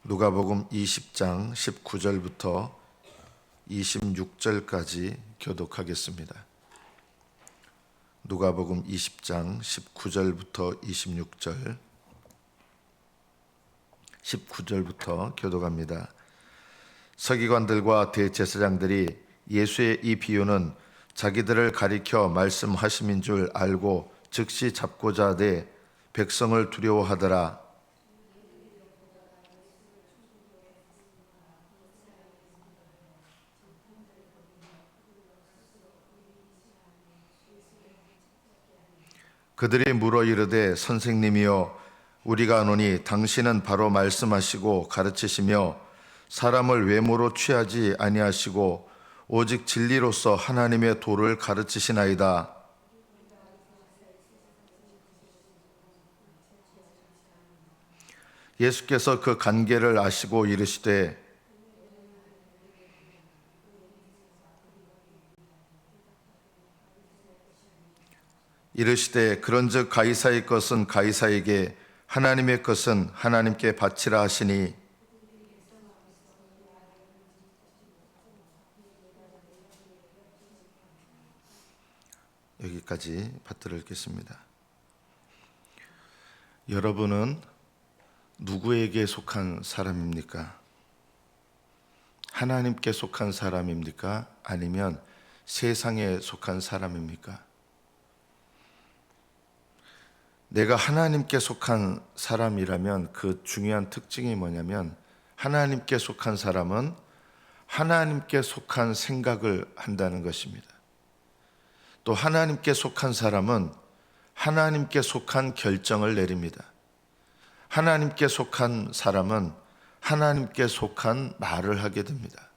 누가복음 20장 19절부터 26절까지 교독하겠습니다. 누가복음 20장 19절부터 26절 19절부터 교독합니다. 서기관들과 대제사장들이 예수의 이 비유는 자기들을 가리켜 말씀하심인 줄 알고 즉시 잡고자 하되 백성을 두려워하더라. 그들이 물어 이르되 선생님이여 우리가 아노니 당신은 바로 말씀하시고 가르치시며 사람을 외모로 취하지 아니하시고 오직 진리로서 하나님의 도를 가르치시나이다. 예수께서 그 관계를 아시고 이르시되 그런즉 가이사의 것은 가이사에게 하나님의 것은 하나님께 바치라 하시니 여기까지 파트를 읽겠습니다. 여러분은 누구에게 속한 사람입니까? 하나님께 속한 사람입니까? 아니면 세상에 속한 사람입니까? 내가 하나님께 속한 사람이라면 그 중요한 특징이 뭐냐면 하나님께 속한 사람은 하나님께 속한 생각을 한다는 것입니다. 또 하나님께 속한 사람은 하나님께 속한 결정을 내립니다. 하나님께 속한 사람은 하나님께 속한 말을 하게 됩니다.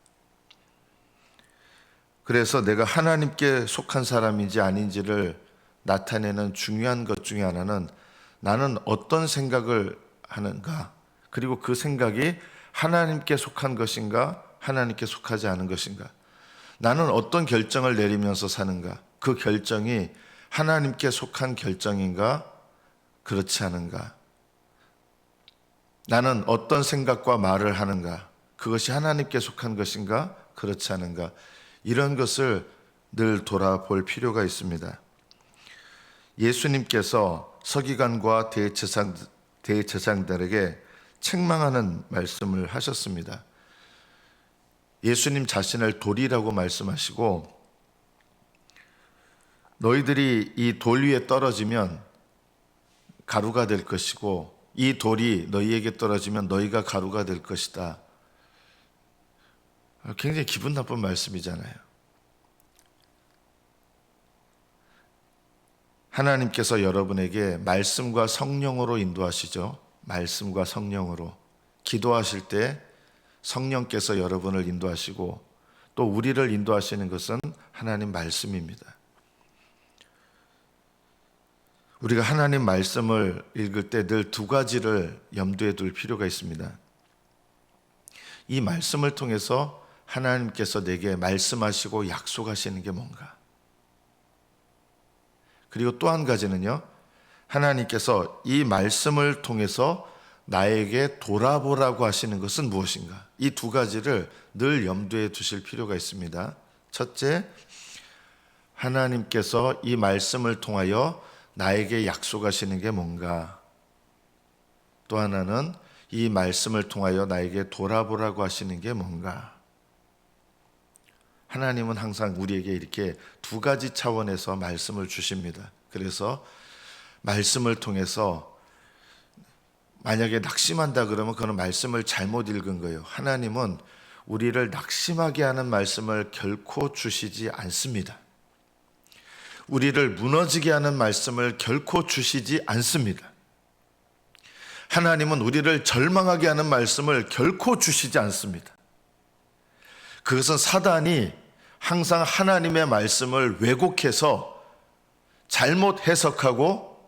그래서 내가 하나님께 속한 사람인지 아닌지를 나타내는 중요한 것 중에 하나는 나는 어떤 생각을 하는가, 그리고 그 생각이 하나님께 속한 것인가 하나님께 속하지 않은 것인가, 나는 어떤 결정을 내리면서 사는가, 그 결정이 하나님께 속한 결정인가 그렇지 않은가, 나는 어떤 생각과 말을 하는가, 그것이 하나님께 속한 것인가 그렇지 않은가, 이런 것을 늘 돌아볼 필요가 있습니다. 예수님께서 서기관과 대제사장들에게 책망하는 말씀을 하셨습니다. 예수님 자신을 돌이라고 말씀하시고 너희들이 이 돌 위에 떨어지면 가루가 될 것이고 이 돌이 너희에게 떨어지면 너희가 가루가 될 것이다. 굉장히 기분 나쁜 말씀이잖아요. 하나님께서 여러분에게 말씀과 성령으로 인도하시죠. 말씀과 성령으로. 기도하실 때 성령께서 여러분을 인도하시고 또 우리를 인도하시는 것은 하나님 말씀입니다. 우리가 하나님 말씀을 읽을 때 늘 두 가지를 염두에 둘 필요가 있습니다. 이 말씀을 통해서 하나님께서 내게 말씀하시고 약속하시는 게 뭔가? 그리고 또 한 가지는요, 하나님께서 이 말씀을 통해서 나에게 돌아보라고 하시는 것은 무엇인가? 이 두 가지를 늘 염두에 두실 필요가 있습니다. 첫째, 하나님께서 이 말씀을 통하여 나에게 약속하시는 게 뭔가? 또 하나는 이 말씀을 통하여 나에게 돌아보라고 하시는 게 뭔가? 하나님은 항상 우리에게 이렇게 두 가지 차원에서 말씀을 주십니다. 그래서 말씀을 통해서 만약에 낙심한다 그러면 그건 말씀을 잘못 읽은 거예요. 하나님은 우리를 낙심하게 하는 말씀을 결코 주시지 않습니다. 우리를 무너지게 하는 말씀을 결코 주시지 않습니다. 하나님은 우리를 절망하게 하는 말씀을 결코 주시지 않습니다. 그것은 사단이 항상 하나님의 말씀을 왜곡해서 잘못 해석하고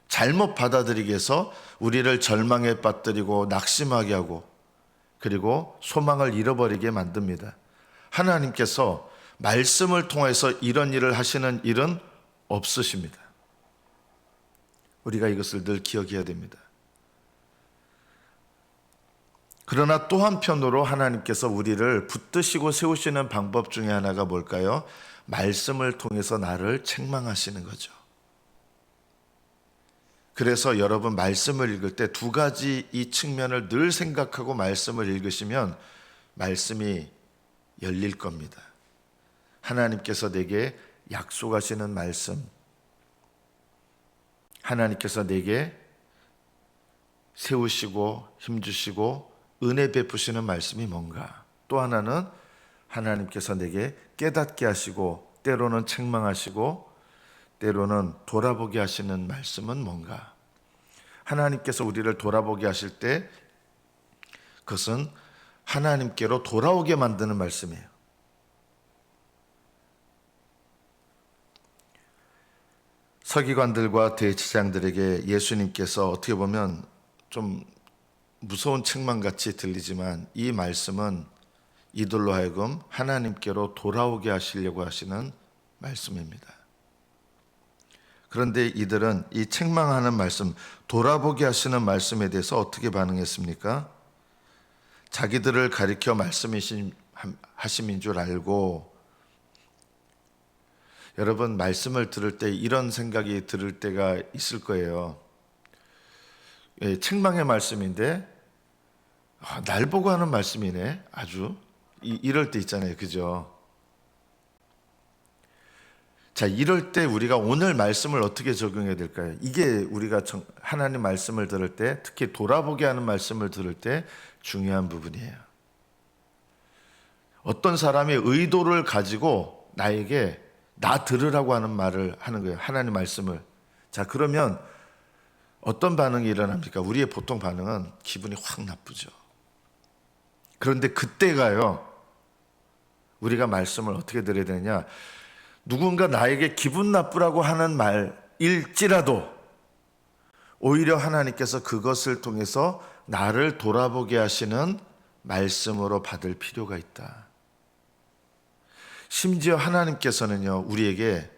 잘못 받아들이게 해서 우리를 절망에 빠뜨리고 낙심하게 하고 그리고 소망을 잃어버리게 만듭니다. 하나님께서 말씀을 통해서 이런 일을 하시는 일은 없으십니다. 우리가 이것을 늘 기억해야 됩니다. 그러나 또 한편으로 하나님께서 우리를 붙드시고 세우시는 방법 중에 하나가 뭘까요? 말씀을 통해서 나를 책망하시는 거죠. 그래서 여러분 말씀을 읽을 때 두 가지 이 측면을 늘 생각하고 말씀을 읽으시면 말씀이 열릴 겁니다. 하나님께서 내게 약속하시는 말씀, 하나님께서 내게 세우시고 힘주시고 은혜 베푸시는 말씀이 뭔가, 또 하나는 하나님께서 내게 깨닫게 하시고 때로는 책망하시고 때로는 돌아보게 하시는 말씀은 뭔가. 하나님께서 우리를 돌아보게 하실 때 그것은 하나님께로 돌아오게 만드는 말씀이에요. 서기관들과 대제사장들에게 예수님께서 어떻게 보면 좀 무서운 책망같이 들리지만 이 말씀은 이들로 하여금 하나님께로 돌아오게 하시려고 하시는 말씀입니다. 그런데 이들은 이 책망하는 말씀, 돌아보게 하시는 말씀에 대해서 어떻게 반응했습니까? 자기들을 가리켜 말씀하심인 줄 알고, 여러분 말씀을 들을 때 이런 생각이 들을 때가 있을 거예요. 책망의 말씀인데 날 보고 하는 말씀이네. 아주 이럴 때 있잖아요. 그죠? 자, 이럴 때 우리가 오늘 말씀을 어떻게 적용해야 될까요? 이게 우리가 하나님 말씀을 들을 때, 특히 돌아보게 하는 말씀을 들을 때 중요한 부분이에요. 어떤 사람이 의도를 가지고 나에게 나 들으라고 하는 말을 하는 거예요. 하나님 말씀을. 자, 그러면 어떤 반응이 일어납니까? 우리의 보통 반응은 기분이 확 나쁘죠. 그런데 그때가요, 우리가 말씀을 어떻게 들어야 되느냐? 누군가 나에게 기분 나쁘라고 하는 말일지라도 오히려 하나님께서 그것을 통해서 나를 돌아보게 하시는 말씀으로 받을 필요가 있다. 심지어 하나님께서는요, 우리에게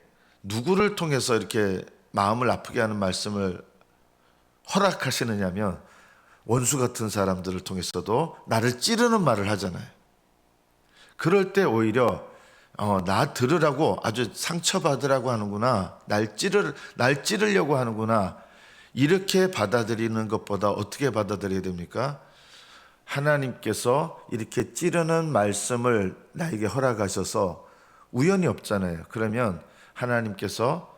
누구를 통해서 이렇게 마음을 아프게 하는 말씀을 허락하시느냐면 원수 같은 사람들을 통해서도 나를 찌르는 말을 하잖아요. 그럴 때 오히려 나 들으라고, 아주 상처받으라고 하는구나, 날 찌르려고 하는구나, 이렇게 받아들이는 것보다 어떻게 받아들여야 됩니까? 하나님께서 이렇게 찌르는 말씀을 나에게 허락하셔서 우연이 없잖아요. 그러면 하나님께서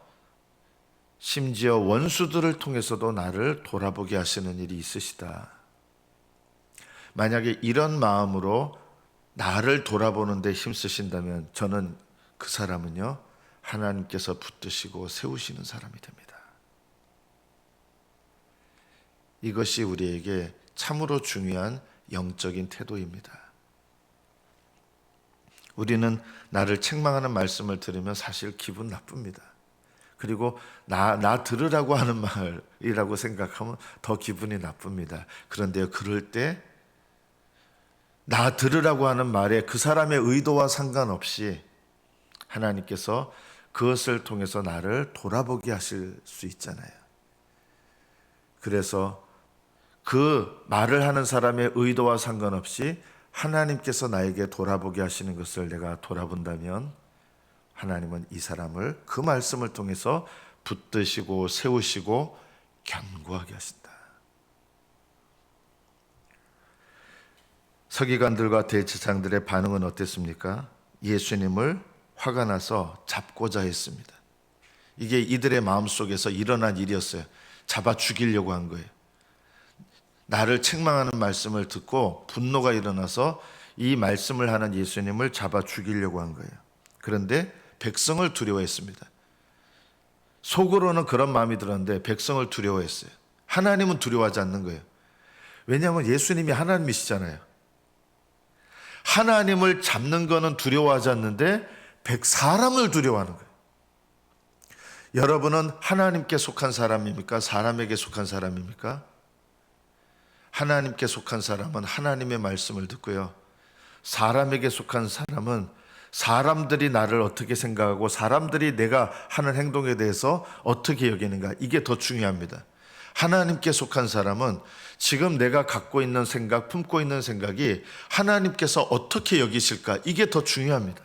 심지어 원수들을 통해서도 나를 돌아보게 하시는 일이 있으시다. 만약에 이런 마음으로 나를 돌아보는 데 힘쓰신다면 저는 그 사람은요, 하나님께서 붙드시고 세우시는 사람이 됩니다. 이것이 우리에게 참으로 중요한 영적인 태도입니다. 우리는 나를 책망하는 말씀을 들으면 사실 기분 나쁩니다. 그리고 나 들으라고 하는 말이라고 생각하면 더 기분이 나쁩니다. 그런데요, 그럴 때 나 들으라고 하는 말에 그 사람의 의도와 상관없이 하나님께서 그것을 통해서 나를 돌아보게 하실 수 있잖아요. 그래서 그 말을 하는 사람의 의도와 상관없이 하나님께서 나에게 돌아보게 하시는 것을 내가 돌아본다면 하나님은 이 사람을 그 말씀을 통해서 붙드시고 세우시고 견고하게 하신다. 서기관들과 대제사장들의 반응은 어땠습니까? 예수님을 화가 나서 잡고자 했습니다. 이게 이들의 마음속에서 일어난 일이었어요. 잡아 죽이려고 한 거예요. 나를 책망하는 말씀을 듣고 분노가 일어나서 이 말씀을 하는 예수님을 잡아 죽이려고 한 거예요. 그런데 백성을 두려워했습니다. 속으로는 그런 마음이 들었는데 백성을 두려워했어요. 하나님은 두려워하지 않는 거예요. 왜냐하면 예수님이 하나님이시잖아요. 하나님을 잡는 거는 두려워하지 않는데 사람을 두려워하는 거예요. 여러분은 하나님께 속한 사람입니까? 사람에게 속한 사람입니까? 하나님께 속한 사람은 하나님의 말씀을 듣고요. 사람에게 속한 사람은 사람들이 나를 어떻게 생각하고 사람들이 내가 하는 행동에 대해서 어떻게 여기는가, 이게 더 중요합니다. 하나님께 속한 사람은 지금 내가 갖고 있는 생각, 품고 있는 생각이 하나님께서 어떻게 여기실까? 이게 더 중요합니다.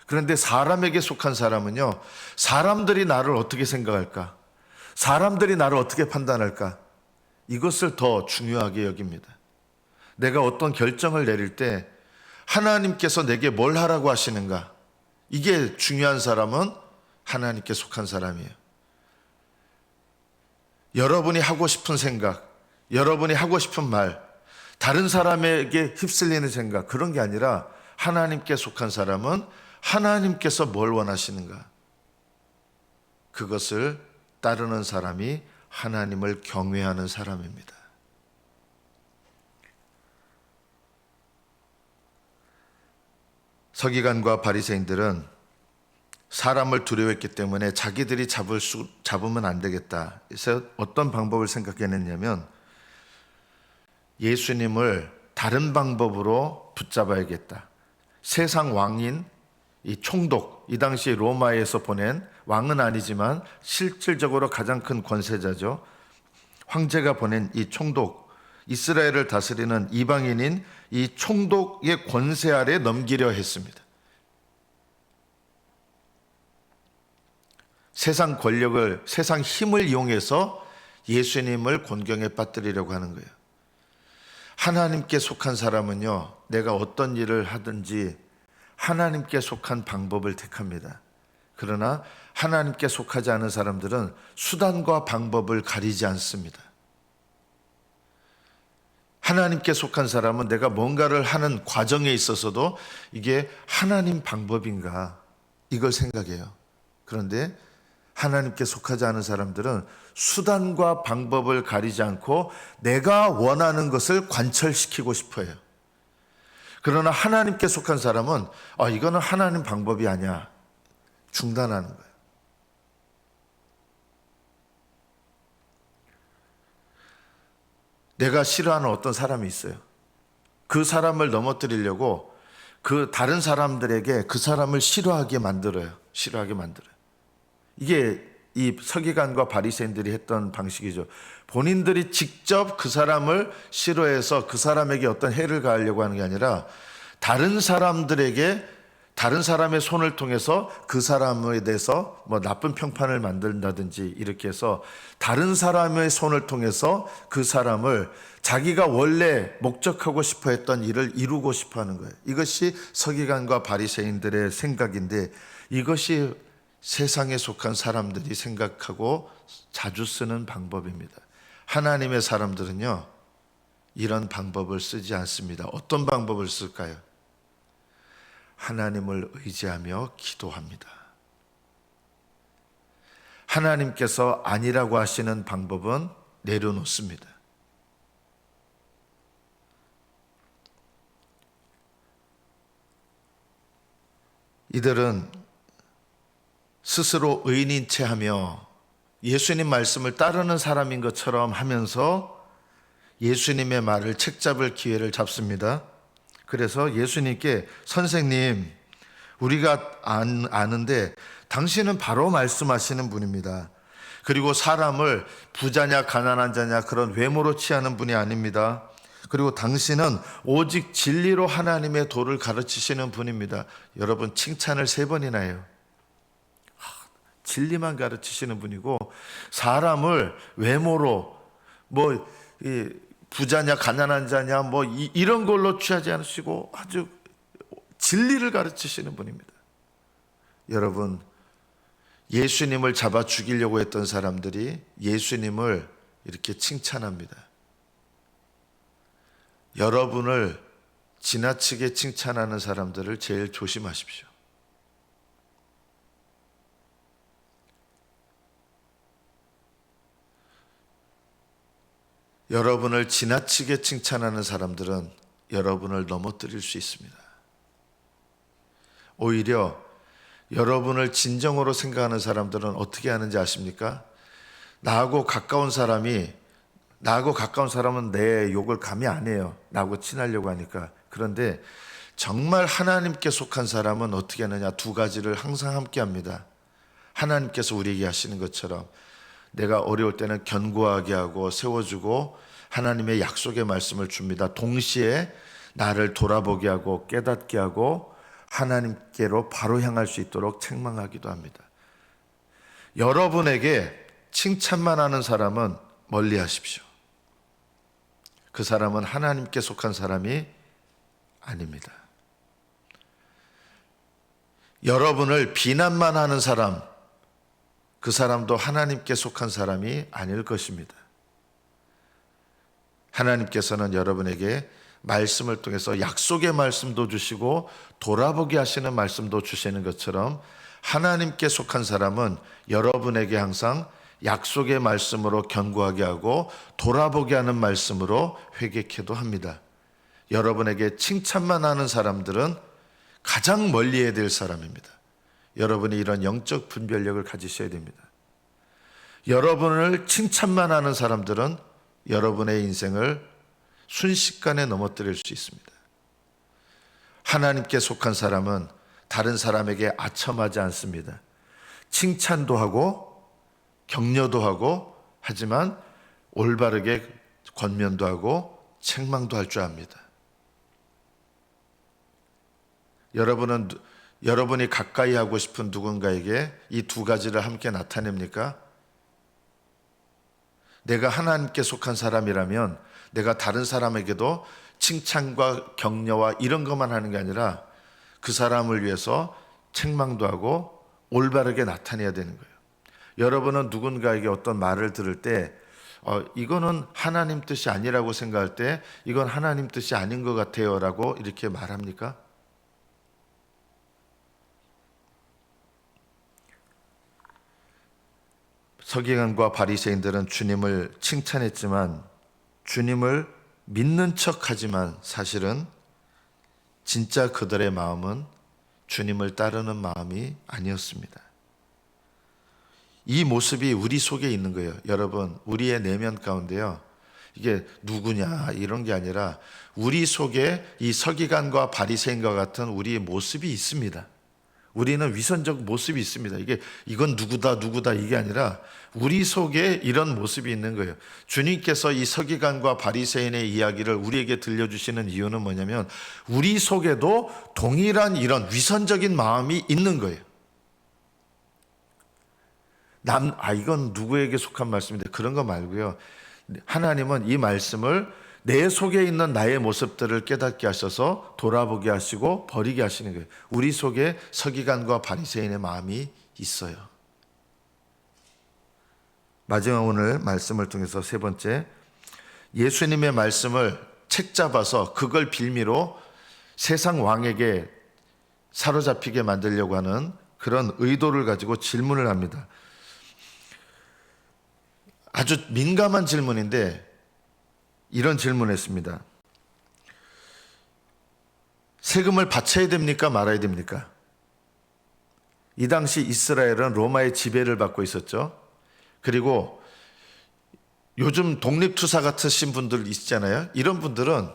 그런데 사람에게 속한 사람은요, 사람들이 나를 어떻게 생각할까? 사람들이 나를 어떻게 판단할까? 이것을 더 중요하게 여깁니다. 내가 어떤 결정을 내릴 때 하나님께서 내게 뭘 하라고 하시는가? 이게 중요한 사람은 하나님께 속한 사람이에요. 여러분이 하고 싶은 생각, 여러분이 하고 싶은 말, 다른 사람에게 휩쓸리는 생각, 그런 게 아니라 하나님께 속한 사람은 하나님께서 뭘 원하시는가? 그것을 따르는 사람이 하나님을 경외하는 사람입니다. 서기관과 바리새인들은 사람을 두려워했기 때문에 자기들이 잡으면 안 되겠다. 그래서 어떤 방법을 생각해냈냐면 예수님을 다른 방법으로 붙잡아야겠다. 세상 왕인 이 총독, 이 당시 로마에서 보낸 왕은 아니지만 실질적으로 가장 큰 권세자죠. 황제가 보낸 이 총독, 이스라엘을 다스리는 이방인인 이 총독의 권세 아래 넘기려 했습니다. 세상 권력을, 세상 힘을 이용해서 예수님을 곤경에 빠뜨리려고 하는 거예요. 하나님께 속한 사람은요, 내가 어떤 일을 하든지 하나님께 속한 방법을 택합니다. 그러나 하나님께 속하지 않은 사람들은 수단과 방법을 가리지 않습니다. 하나님께 속한 사람은 내가 뭔가를 하는 과정에 있어서도 이게 하나님 방법인가, 이걸 생각해요. 그런데 하나님께 속하지 않은 사람들은 수단과 방법을 가리지 않고 내가 원하는 것을 관철시키고 싶어 해요. 그러나 하나님께 속한 사람은 이거는 하나님 방법이 아니야, 중단하는 거예요. 내가 싫어하는 어떤 사람이 있어요. 그 사람을 넘어뜨리려고 그 다른 사람들에게 그 사람을 싫어하게 만들어요. 이게 이 서기관과 바리새인들이 했던 방식이죠. 본인들이 직접 그 사람을 싫어해서 그 사람에게 어떤 해를 가하려고 하는 게 아니라 다른 사람들에게 다른 사람의 손을 통해서 그 사람에 대해서 뭐 나쁜 평판을 만든다든지 이렇게 해서 다른 사람의 손을 통해서 그 사람을 자기가 원래 목적하고 싶어 했던 일을 이루고 싶어 하는 거예요. 이것이 서기관과 바리새인들의 생각인데 이것이 세상에 속한 사람들이 생각하고 자주 쓰는 방법입니다. 하나님의 사람들은요, 이런 방법을 쓰지 않습니다. 어떤 방법을 쓸까요? 하나님을 의지하며 기도합니다. 하나님께서 아니라고 하시는 방법은 내려놓습니다. 이들은 스스로 의인인 채 하며 예수님 말씀을 따르는 사람인 것처럼 하면서 예수님의 말을 책잡을 기회를 잡습니다. 그래서 예수님께 선생님, 우리가 아는데 당신은 바로 말씀하시는 분입니다. 그리고 사람을 부자냐 가난한 자냐 그런 외모로 취하는 분이 아닙니다. 그리고 당신은 오직 진리로 하나님의 도를 가르치시는 분입니다. 여러분, 칭찬을 3번이나 해요. 진리만 가르치시는 분이고 사람을 외모로 부자냐 가난한 자냐 이런 걸로 취하지 않으시고 아주 진리를 가르치시는 분입니다. 여러분, 예수님을 잡아 죽이려고 했던 사람들이 예수님을 이렇게 칭찬합니다. 여러분을 지나치게 칭찬하는 사람들을 제일 조심하십시오. 여러분을 지나치게 칭찬하는 사람들은 여러분을 넘어뜨릴 수 있습니다. 오히려 여러분을 진정으로 생각하는 사람들은 어떻게 하는지 아십니까? 나하고 가까운 사람은 내 욕을 감히 안 해요. 나하고 친하려고 하니까. 그런데 정말 하나님께 속한 사람은 어떻게 하느냐? 2가지를 항상 함께 합니다. 하나님께서 우리에게 하시는 것처럼 내가 어려울 때는 견고하게 하고 세워주고 하나님의 약속의 말씀을 줍니다. 동시에 나를 돌아보게 하고 깨닫게 하고 하나님께로 바로 향할 수 있도록 책망하기도 합니다. 여러분에게 칭찬만 하는 사람은 멀리 하십시오. 그 사람은 하나님께 속한 사람이 아닙니다. 여러분을 비난만 하는 사람, 그 사람도 하나님께 속한 사람이 아닐 것입니다. 하나님께서는 여러분에게 말씀을 통해서 약속의 말씀도 주시고 돌아보게 하시는 말씀도 주시는 것처럼 하나님께 속한 사람은 여러분에게 항상 약속의 말씀으로 견고하게 하고 돌아보게 하는 말씀으로 회개케도 합니다. 여러분에게 칭찬만 하는 사람들은 가장 멀리해야 될 사람입니다. 여러분이 이런 영적 분별력을 가지셔야 됩니다. 여러분을 칭찬만 하는 사람들은 여러분의 인생을 순식간에 넘어뜨릴 수 있습니다. 하나님께 속한 사람은 다른 사람에게 아첨하지 않습니다. 칭찬도 하고 격려도 하고 하지만 올바르게 권면도 하고 책망도 할 줄 압니다. 여러분이 가까이 하고 싶은 누군가에게 이 두 가지를 함께 나타냅니까? 내가 하나님께 속한 사람이라면 내가 다른 사람에게도 칭찬과 격려와 이런 것만 하는 게 아니라 그 사람을 위해서 책망도 하고 올바르게 나타내야 되는 거예요. 여러분은 누군가에게 어떤 말을 들을 때 이거는 하나님 뜻이 아니라고 생각할 때 이건 하나님 뜻이 아닌 것 같아요 라고 이렇게 말합니까? 서기관과 바리새인들은 주님을 칭찬했지만 주님을 믿는 척하지만 사실은 진짜 그들의 마음은 주님을 따르는 마음이 아니었습니다. 이 모습이 우리 속에 있는 거예요. 여러분, 우리의 내면 가운데요. 이게 누구냐 이런 게 아니라 우리 속에 이 서기관과 바리새인과 같은 우리의 모습이 있습니다. 우리는 위선적 모습이 있습니다. 이건 누구다 이게 아니라 우리 속에 이런 모습이 있는 거예요. 주님께서 이 서기관과 바리새인의 이야기를 우리에게 들려주시는 이유는 뭐냐면 우리 속에도 동일한 이런 위선적인 마음이 있는 거예요. 이건 누구에게 속한 말씀인데 그런 거 말고요. 하나님은 이 말씀을 내 속에 있는 나의 모습들을 깨닫게 하셔서 돌아보게 하시고 버리게 하시는 거예요. 우리 속에 서기관과 바리새인의 마음이 있어요. 마지막 오늘 말씀을 통해서 세 번째, 예수님의 말씀을 책 잡아서 그걸 빌미로 세상 왕에게 사로잡히게 만들려고 하는 그런 의도를 가지고 질문을 합니다. 아주 민감한 질문인데 이런 질문을 했습니다. 세금을 바쳐야 됩니까? 말아야 됩니까? 이 당시 이스라엘은 로마의 지배를 받고 있었죠. 그리고 요즘 독립투사 같으신 분들 있잖아요. 이런 분들은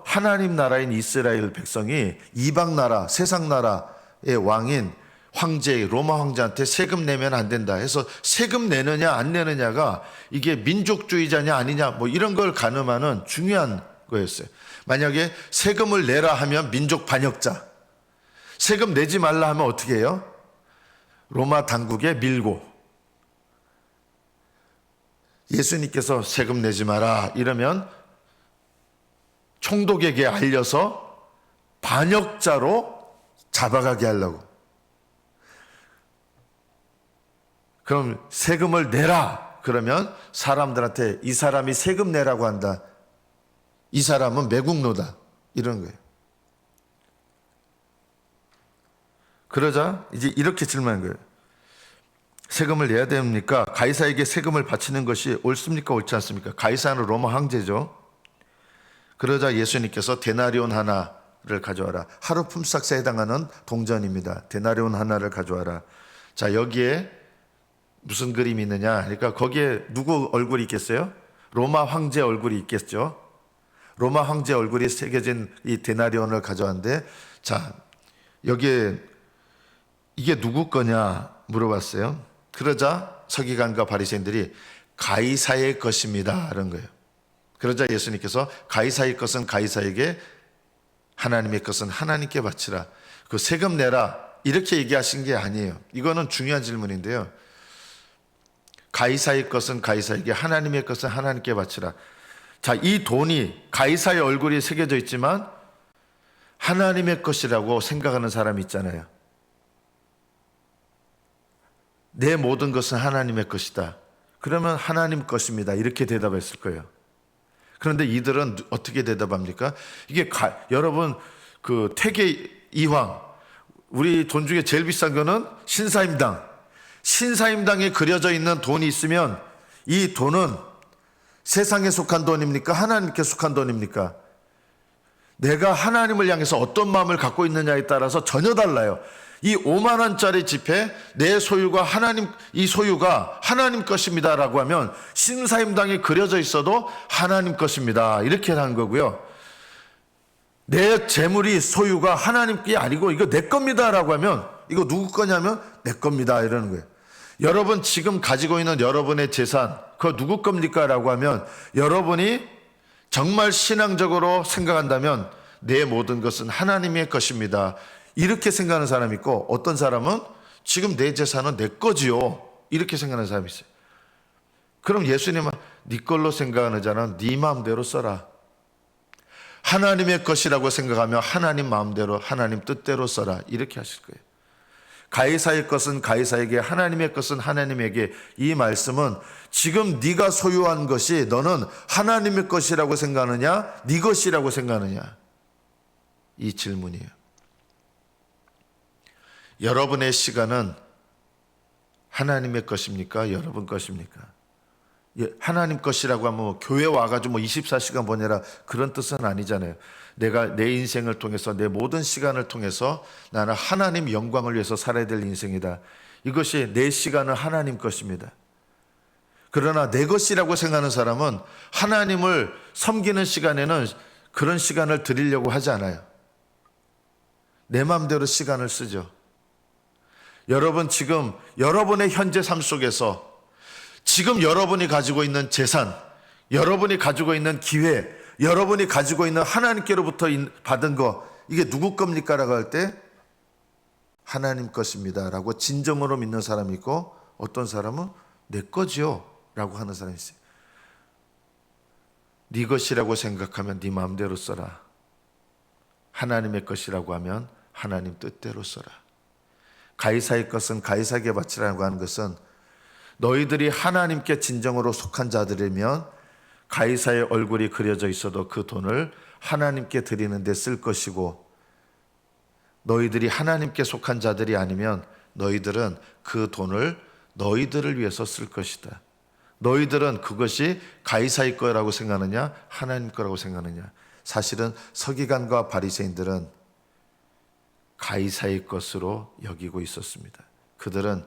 하나님 나라인 이스라엘 백성이 이방 나라, 세상 나라의 왕인 황제, 로마 황제한테 세금 내면 안 된다 해서 세금 내느냐 안 내느냐가 이게 민족주의자냐 아니냐 뭐 이런 걸 가늠하는 중요한 거였어요. 만약에 세금을 내라 하면 민족 반역자, 세금 내지 말라 하면 어떻게 해요? 로마 당국에 밀고, 예수님께서 세금 내지 마라 이러면 총독에게 알려서 반역자로 잡아가게 하려고. 그럼 세금을 내라 그러면 사람들한테 이 사람이 세금 내라고 한다, 이 사람은 매국노다 이런 거예요. 그러자 이제 이렇게 질문한 거예요. 세금을 내야 됩니까? 가이사에게 세금을 바치는 것이 옳습니까? 옳지 않습니까? 가이사는 로마 황제죠. 그러자 예수님께서 데나리온 하나를 가져와라. 하루 품삯에 해당하는 동전입니다. 데나리온 하나를 가져와라. 자, 여기에 무슨 그림이 있느냐? 그러니까 거기에 누구 얼굴이 있겠어요? 로마 황제 얼굴이 있겠죠. 로마 황제 얼굴이 새겨진 이 데나리온을 가져왔는데, 자, 여기에 이게 누구 거냐 물어봤어요. 그러자 서기관과 바리새인들이 가이사의 것입니다 그런 거예요. 그러자 예수님께서 가이사의 것은 가이사에게, 하나님의 것은 하나님께 바치라. 그 세금 내라 이렇게 얘기하신 게 아니에요. 이거는 중요한 질문인데요. 가이사의 것은 가이사에게, 하나님의 것은 하나님께 바치라. 자, 이 돈이 가이사의 얼굴이 새겨져 있지만 하나님의 것이라고 생각하는 사람이 있잖아요. 내 모든 것은 하나님의 것이다. 그러면 하나님 것입니다. 이렇게 대답했을 거예요. 그런데 이들은 어떻게 대답합니까? 이게 여러분 그 퇴계 이황, 우리 돈 중에 제일 비싼 거는 신사임당. 신사임당에 그려져 있는 돈이 있으면 이 돈은 세상에 속한 돈입니까? 하나님께 속한 돈입니까? 내가 하나님을 향해서 어떤 마음을 갖고 있느냐에 따라서 전혀 달라요. 이 5만 원짜리 지폐, 내 소유가 이 소유가 하나님 것입니다라고 하면 신사임당에 그려져 있어도 하나님 것입니다. 이렇게 하는 거고요. 내 재물이 소유가 하나님께 아니고 이거 내 겁니다라고 하면 이거 누구 거냐면 내 겁니다 이러는 거예요. 여러분 지금 가지고 있는 여러분의 재산, 그거 누구 겁니까? 라고 하면 여러분이 정말 신앙적으로 생각한다면 내 모든 것은 하나님의 것입니다. 이렇게 생각하는 사람이 있고, 어떤 사람은 지금 내 재산은 내 거지요. 이렇게 생각하는 사람이 있어요. 그럼 예수님은 네 걸로 생각하는 자는 네 마음대로 써라. 하나님의 것이라고 생각하며 하나님 마음대로, 하나님 뜻대로 써라. 이렇게 하실 거예요. 가이사의 것은 가이사에게, 하나님의 것은 하나님에게. 이 말씀은 지금 네가 소유한 것이 너는 하나님의 것이라고 생각하느냐, 네 것이라고 생각하느냐, 이 질문이에요. 여러분의 시간은 하나님의 것입니까? 여러분 것입니까? 하나님 것이라고 하면 교회 와가지고 24시간 보내라 그런 뜻은 아니잖아요. 내가 내 인생을 통해서, 내 모든 시간을 통해서 나는 하나님 영광을 위해서 살아야 될 인생이다. 이것이 내 시간은 하나님 것입니다. 그러나 내 것이라고 생각하는 사람은 하나님을 섬기는 시간에는 그런 시간을 드리려고 하지 않아요. 내 마음대로 시간을 쓰죠. 여러분 지금 여러분의 현재 삶 속에서 지금 여러분이 가지고 있는 재산, 여러분이 가지고 있는 기회, 여러분이 가지고 있는 하나님께로부터 받은 거, 이게 누구 겁니까? 라고 할 때 하나님 것입니다 라고 진정으로 믿는 사람이 있고, 어떤 사람은 내 거지요 라고 하는 사람이 있어요. 네 것이라고 생각하면 네 마음대로 써라. 하나님의 것이라고 하면 하나님 뜻대로 써라. 가이사의 것은 가이사에게 바치라고 하는 것은 너희들이 하나님께 진정으로 속한 자들이면 가이사의 얼굴이 그려져 있어도 그 돈을 하나님께 드리는 데 쓸 것이고, 너희들이 하나님께 속한 자들이 아니면 너희들은 그 돈을 너희들을 위해서 쓸 것이다. 너희들은 그것이 가이사의 거라고 생각하느냐, 하나님 거라고 생각하느냐. 사실은 서기관과 바리새인들은 가이사의 것으로 여기고 있었습니다. 그들은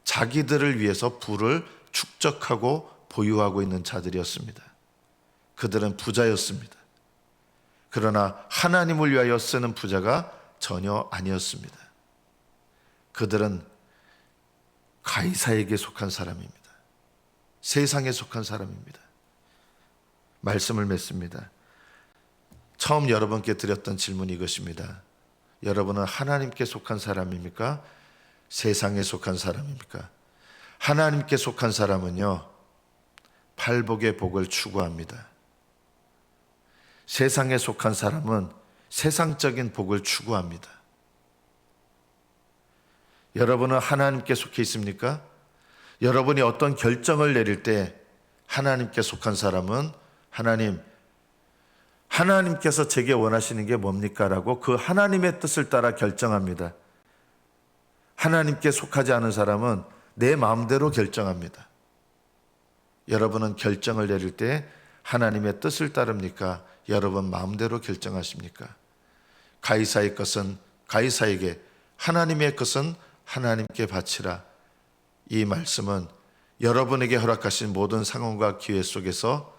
자기들을 위해서 부를 축적하고 보유하고 있는 자들이었습니다. 그들은 부자였습니다. 그러나 하나님을 위하여 쓰는 부자가 전혀 아니었습니다. 그들은 가이사에게 속한 사람입니다. 세상에 속한 사람입니다. 말씀을 맺습니다. 처음 여러분께 드렸던 질문이 이것입니다. 여러분은 하나님께 속한 사람입니까? 세상에 속한 사람입니까? 하나님께 속한 사람은요, 팔복의 복을 추구합니다. 세상에 속한 사람은 세상적인 복을 추구합니다. 여러분은 하나님께 속해 있습니까? 여러분이 어떤 결정을 내릴 때 하나님께 속한 사람은 하나님께서 제게 원하시는 게 뭡니까? 라고 그 하나님의 뜻을 따라 결정합니다. 하나님께 속하지 않은 사람은 내 마음대로 결정합니다. 여러분은 결정을 내릴 때 하나님의 뜻을 따릅니까? 여러분 마음대로 결정하십니까? 가이사의 것은 가이사에게, 하나님의 것은 하나님께 바치라. 이 말씀은 여러분에게 허락하신 모든 상황과 기회 속에서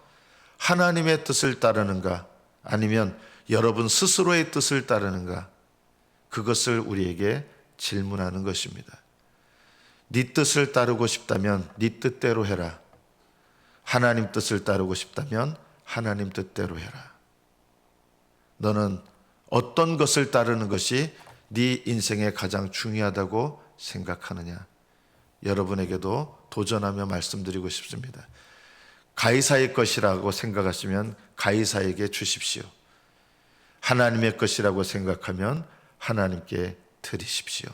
하나님의 뜻을 따르는가, 아니면 여러분 스스로의 뜻을 따르는가, 그것을 우리에게 질문하는 것입니다. 네 뜻을 따르고 싶다면 네 뜻대로 해라. 하나님 뜻을 따르고 싶다면 하나님 뜻대로 해라. 너는 어떤 것을 따르는 것이 네 인생에 가장 중요하다고 생각하느냐? 여러분에게도 도전하며 말씀드리고 싶습니다. 가이사의 것이라고 생각하시면 가이사에게 주십시오. 하나님의 것이라고 생각하면 하나님께 드리십시오.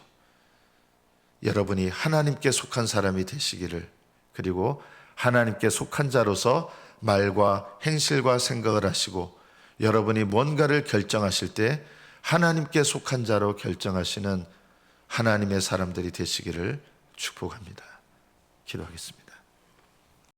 여러분이 하나님께 속한 사람이 되시기를, 그리고 하나님께 속한 자로서 말과 행실과 생각을 하시고 여러분이 뭔가를 결정하실 때 하나님께 속한 자로 결정하시는 하나님의 사람들이 되시기를 축복합니다. 기도하겠습니다.